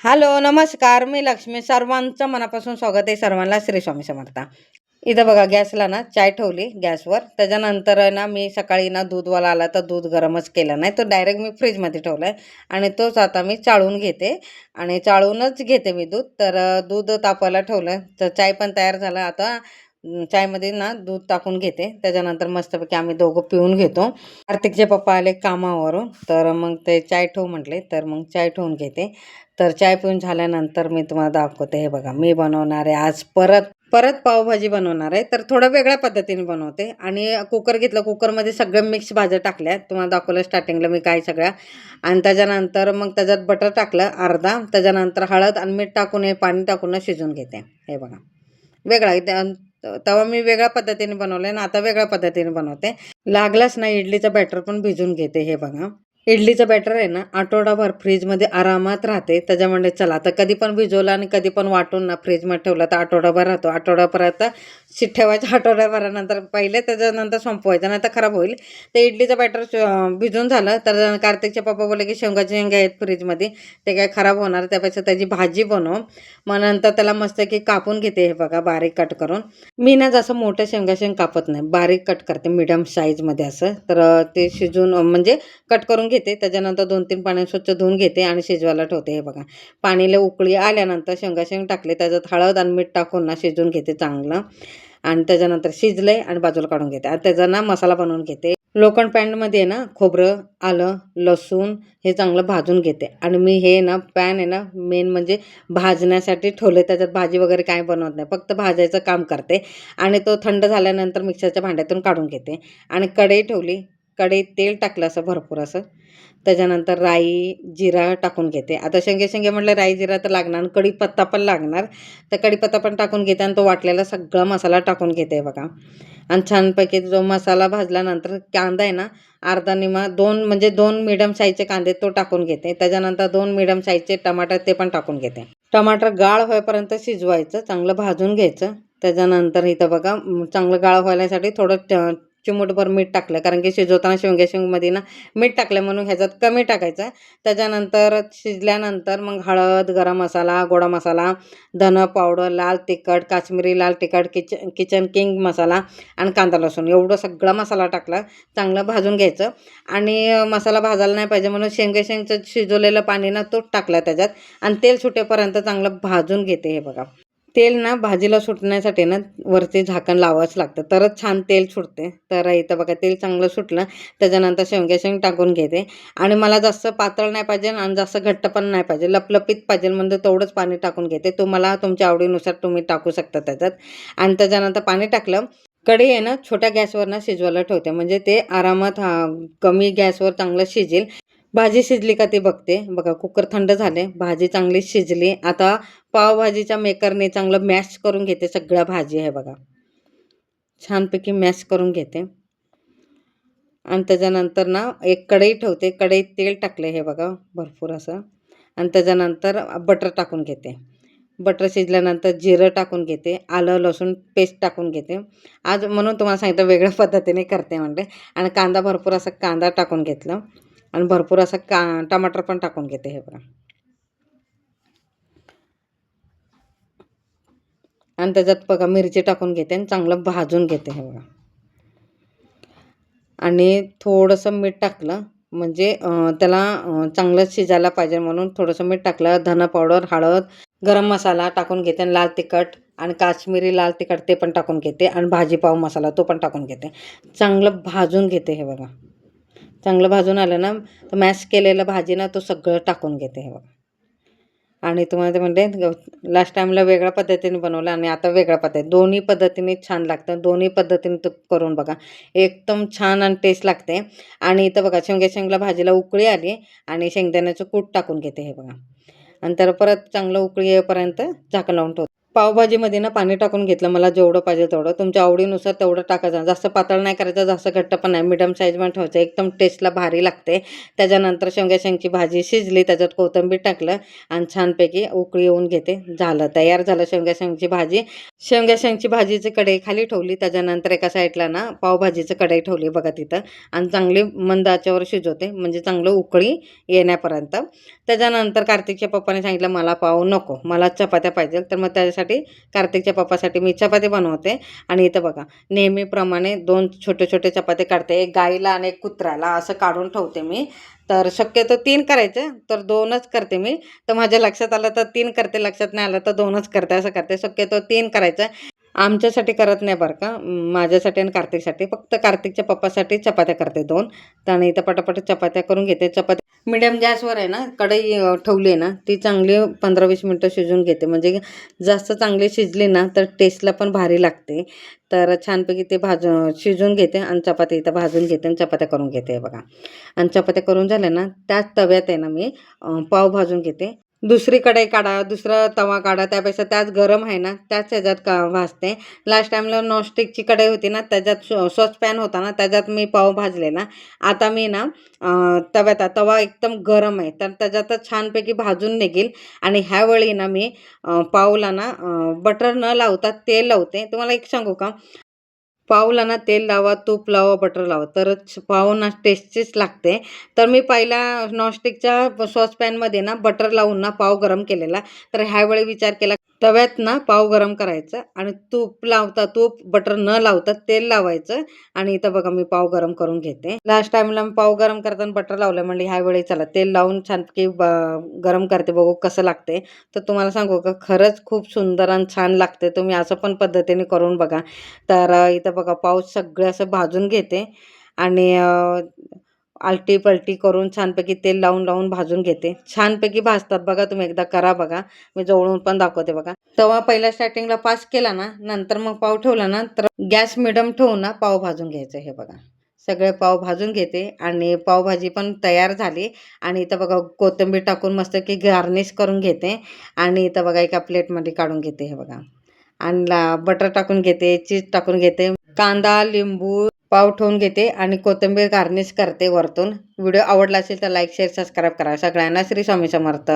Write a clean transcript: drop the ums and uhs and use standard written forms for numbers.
Hello, नमस्कार. मी लक्ष्मी. सर्वांचं मनापासून स्वागत आहे. सर्वांना श्री स्वामी समर्थ. इथं बघा गॅसला ना चाय ठेवली गॅसवर. त्याच्यानंतर आहे ना मी सकाळी ना दूधवाला आला तर दूध गरमच केलं नाही. तो डायरेक्ट मी फ्रीजमध्ये ठेवलाय आणि तोच आता मी चाळून घेते आणि चाळूनच घेते मी दूध. तर दूध तापवायला ठेवलं तर चाय पण तयार झाला. आता चायमध्ये ना दूध टाकून घेते. त्याच्यानंतर मस्तपैकी आम्ही दोघं पिऊन घेतो. कार्तिकचे पप्पा आले कामावरून, तर मग ते चाय ठेव म्हटले, तर मग चाय ठेवून घेते. तर चाय पिऊन झाल्यानंतर मी तुम्हाला दाखवते. हे बघा, मी बनवणार आहे आज परत परत पावभाजी बनवणार आहे. तर थोडं वेगळ्या पद्धतीने बनवते आणि कुकर घेतलं. कुकरमध्ये सगळं मिक्स भाज्या टाकल्या. तुम्हाला दाखवलं स्टार्टिंगला मी काय सगळ्या. आणि त्याच्यानंतर मग त्याच्यात बटर टाकलं अर्धा. त्याच्यानंतर हळद आणि मीठ टाकून हे पाणी टाकून शिजवून घेते. हे बघा, वेगळा तेव्हा मी वेगळ्या पद्धतीने बनवले आणि आता वेगळ्या पद्धतीने बनवते. लागलाच ना इडलीचं बॅटर पण भिजून घेते. हे बघा, इडलीचं बॅटर आहे ना आठवडाभर फ्रीजमध्ये आरामात राहते. त्याच्यामुळे चला आता कधी पण भिजवलं आणि कधी पण वाटून ना फ्रीजमध्ये ठेवला तर आठवडाभर राहतो. आठवडाभरात ठेवायचं. आठवड्याभरानंतर पहिले त्याच्यानंतर संपवायचं नाही तर खराब होईल. ते इडलीचं बॅटर भिजून झालं तर कार्तिकचे पप्पा बोलले की शेंगाचे शेंगे आहेत फ्रीजमध्ये, ते काय खराब होणार, त्यापेक्षा त्याची भाजी बनव. मग नंतर त्याला मस्त की कापून घेते. हे बघा, बारीक कट करून. मी ना जसं मोठं शेंग कापत नाही, बारीक कट करते मीडियम साईजमध्ये असं. तर ते शिजून म्हणजे कट करून घेते. त्याच्यानंतर 2-3 पाण्याने स्वच्छ धुवून घेते आणि शिजवायला ठेवते. हे बघा, पाणीला उकळी आल्यानंतर शेंग टाकले, त्याच्यात हळद आणि मीठ टाकून ना शिजवून घेते चांगलं. आणि त्याच्यानंतर शिजले आणि बाजूला काढून घेते. आणि त्याचा ना मसाला बनवून घेते. लोखंड पॅनमध्ये ना खोबरं, आलं, लसूण हे चांगलं भाजून घेते. आणि मी हे ना पॅन आहे ना मेन म्हणजे भाजण्यासाठी ठेवले. त्याच्यात भाजी वगैरे काय बनवत नाही, फक्त भाजायचं काम करते. आणि तो थंड झाल्यानंतर मिक्सरच्या भांड्यातून काढून घेते. आणि कढई ठेवली. कढईत तेल टाकलं असं भरपूर असं. त्याच्यानंतर राई, जिरा टाकून घेते. आता शेंगे म्हटलं राई, जिरा तर लागणार आणि कढीपत्ता पण लागणार. तर कढीपत्ता पण टाकून घेते आणि तो वाटलेला सगळा मसाला टाकून घेते. बघा, आणि छानपैकी जो मसाला भाजल्यानंतर कांदा आहे ना अर्धा निमा 2 मिडियम साईजचे कांदे तो टाकून घेते. त्याच्यानंतर 2 मिडियम साईजचे टमाटर ते पण टाकून घेते. टमाटर गाळ होईपर्यंत शिजवायचं, चांगलं भाजून घ्यायचं. त्याच्यानंतर इथं बघा चांगलं गाळ व्हायसाठी थोडं चिमूटभर मीठ टाकलं, कारण की शिजवताना शेंगमध्ये ना मीठ टाकलं म्हणून ह्याच्यात कमी टाकायचं. त्याच्यानंतर शिजल्यानंतर मग हळद, गरम मसाला, गोडा मसाला, धन पावडर, लाल तिखट, काश्मीरी लाल तिखट, किचन किंग मसाला आणि कांदा लसूण एवढं सगळा मसाला टाकला. चांगलं भाजून घ्यायचं. आणि मसाला भाजायला नाही पाहिजे म्हणून शेंगचं शिजवलेलं पाणी ना तो टाकला त्याच्यात आणि तेल सुटेपर्यंत चांगलं भाजून घेते. हे बघा, तेल ना भाजीला सुटण्यासाठी ना वरती झाकण लावावंच लागतं, तरच छान तेल सुटते. तर इथं बघा तेल चांगलं सुटलं. त्याच्यानंतर शेंग टाकून घेते. आणि मला जास्त पातळ नाही पाहिजे आणि जास्त घट्ट पण नाही पाहिजे, लपलपीत पाहिजे म्हणजे तेवढंच पाणी टाकून घेते. तुम्हाला तुमच्या आवडीनुसार तुम्ही टाकू शकता त्याच्यात. आणि त्याच्यानंतर पाणी टाकलं. कढई आहे ना छोट्या गॅसवर ना शिजवायला ठेवते, म्हणजे ते आरामात कमी गॅसवर चांगलं शिजेल. भाजी शिजली का ते बघते. बघा, कुकर थंड झाले, भाजी चांगली शिजली. आता पावभाजीच्या मेकरने चांगलं मॅश करून घेते सगळ्या भाजी. आहे बघा, छानपैकी मॅश करून घेते. आणि त्याच्यानंतर ना एक कढई ठेवते. कढईत तेल टाकले. हे बघा, भरपूर असं. आणि त्याच्यानंतर बटर टाकून घेते. बटर शिजल्यानंतर जिरं टाकून घेते. आलं लसूण पेस्ट टाकून घेते. आज म्हणून तुम्हाला सांगितलं वेगळ्या पद्धतीने करते म्हणजे. आणि कांदा भरपूर असा कांदा टाकून घेतलं आणि भरपूर असं टमाटर पण टाकून घेते. हे बघा, आणि त्याच्यात बघा मिरची टाकून घेते आणि चांगलं भाजून घेते. हे बघा, आणि थोडंसं मीठ टाकलं म्हणजे त्याला चांगलं शिजायला पाहिजे म्हणून थोडंसं मीठ टाकलं. धना पावडर, हळद, गरम मसाला टाकून घेते आणि लाल तिखट आणि काश्मीरी लाल तिखट ते पण टाकून घेते. आणि भाजी पाव मसाला तो पण टाकून घेते. चांगलं भाजून घेते. हे बघा, चांगलं भाजून आलं ना तर मॅश केलेलं भाजी ना तो सगळं टाकून घेते. हे बघा, आणि तुम्हाला ते म्हणते लास्ट टाईमला वेगळ्या पद्धतीने बनवलं आणि आता वेगळ्या पद्धती, दोन्ही पद्धतीने छान लागतं. दोन्ही पद्धतीने तो करून बघा, एकदम छान आणि टेस्ट लागते. आणि इथं बघा शेंगला भाजीला उकळी आली आणि शेंगदाण्याचं कूट टाकून घेते. हे बघा, आणि तर परत चांगलं उकळी येईपर्यंत झाकण लावून ठेवते. पावभाजीमध्ये ना पाणी टाकून घेतलं, मला जेवढं पाहिजे तेवढं. तुमच्या आवडीनुसार तेवढं टाकायचं. जास्त पातळ नाही करायचं, जास्त घट्ट पण नाही, मीडियम साईजमध्ये ठेवायचं. एकदम टेस्टला भारी लागते. त्याच्यानंतर शेंगाची भाजी शिजली, त्याच्यात कोथिंबीर टाकलं आणि छानपैकी उकळी येऊन घेते. झालं, तयार झालं शेंगाची भाजी. शेंगाची भाजीची कढई खाली ठेवली. त्याच्यानंतर एका साईडला ना पावभाजीची कढई ठेवली बघा तिथं आणि चांगली मंद आचेवर शिजवते, म्हणजे चांगलं उकळी येण्यापर्यंत. त्याच्यानंतर कार्तिकच्या पप्पाने सांगितलं, मला पाव नको, मला चपात्या पाहिजे. तर मग त्यासाठी कार्तिकच्या पप्पासाठी मी चपाती बनवते. आणि इथं बघा नेहमीप्रमाणे 2 छोटे-छोटे चपाती काढते. एक गाईला आणि एक कुत्र्याला असं काढून ठेवते मी. तर शक्यतो 3 करायचे, तर 2च करते मी. तर माझ्या लक्षात आलं तर 3 करते, लक्षात नाही आलं तर 2च करते, असं करते. शक्यतो 3 करायचं. आमच्यासाठी करत नाही बरं का, माझ्यासाठी आणि कार्तिकसाठी. फक्त कार्तिकच्या पप्पासाठी चपात्या करते 2. आणि इथं पटापट चपात्या करून घेते. चपाती मीडियम गॅसवर आहे ना, कढई ठेवली आहे ना, ती चांगली 15-20 मिनिटं शिजवून घेते. म्हणजे जास्त चांगली शिजली ना, तर टेस्टला पण भारी लागते. तर छानपैकी ते शिजवून घेते आणि चपाती इथं भाजून घेते आणि चपात्या करून घेते बघा. आणि चपात्या करून झाल्या ना, त्याच तव्यात आहे ना मी पाव भाजून घेते. दुसरी कढई काढा, दुसरा तवा काढा, त्यापेक्षा त्याच गरम आहे ना, त्याच ह्याच्यात भाजते. लास्ट टाईमला नॉनस्टिकची कढई होती ना, त्याच्यात सॉसपॅन होता ना, त्याच्यात मी पाव भाजलेला. आता मी ना तव्यात, तवा एकदम गरम आहे, तर त्याच्यातच छानपैकी भाजून निघेल. आणि ह्यावेळी ना मी पावला ना बटर न लावता तेल लावते. तुम्हाला एक सांगू का? पावला ना तेल लावा, तूप लावा, बटर लावा, तरच पाव ना टेस्टीच लागते. तर मी पहिला नॉनस्टिकच्या सॉसपॅनमध्ये ना बटर लावून ना पाव गरम केलेला. तर ह्यावेळी विचार केला तव्यात ना पाव गरम करायचं आणि तूप बटर न लावता तेल लावायचं. आणि इथं बघा मी पाव गरम करून घेते. लास्ट टाईमला मी पाव गरम करताना बटर लावलं, म्हणले ह्यावेळी चला तेल लावून छानपैकी गरम करते, बघू कसं लागते. तर तुम्हाला सांगू का, खरंच खूप सुंदर आणि छान लागते. तुम्ही असं पण पद्धतीने करून बघा. तर इथं बघा पाव सगळं असं भाजून घेते आणि आलटी-पलटी करून छानपैकी तेल लावून भाजून घेते. छानपैकी भाजतात बघा, तुम्ही एकदा करा बघा. मी जवळून पण दाखवते बघा. तवा पहिल्या स्टार्टिंगला फास्ट केला ना, नंतर मग पाव ठेवला ना, तर गॅस मिडियम ठेवून ना पाव भाजून घ्यायचं. हे बघा सगळे पाव भाजून घेते आणि पावभाजी पण तयार झाली. आणि इथं बघा कोथिंबीर टाकून मस्तपैकी गार्निश करून घेते. आणि इथं बघा एका प्लेटमध्ये काढून घेते. हे बघा आणि बटर टाकून घेते, चीज टाकून घेते, कांदा, लिंबू, पाव ठेवून घेते आणि कोथिंबीर गार्निश करते वरतून. व्हिडिओ आवडला असेल तर लाईक, शेअर, सबस्क्राईब करा. सगळ्यांना श्री स्वामी समर्थ.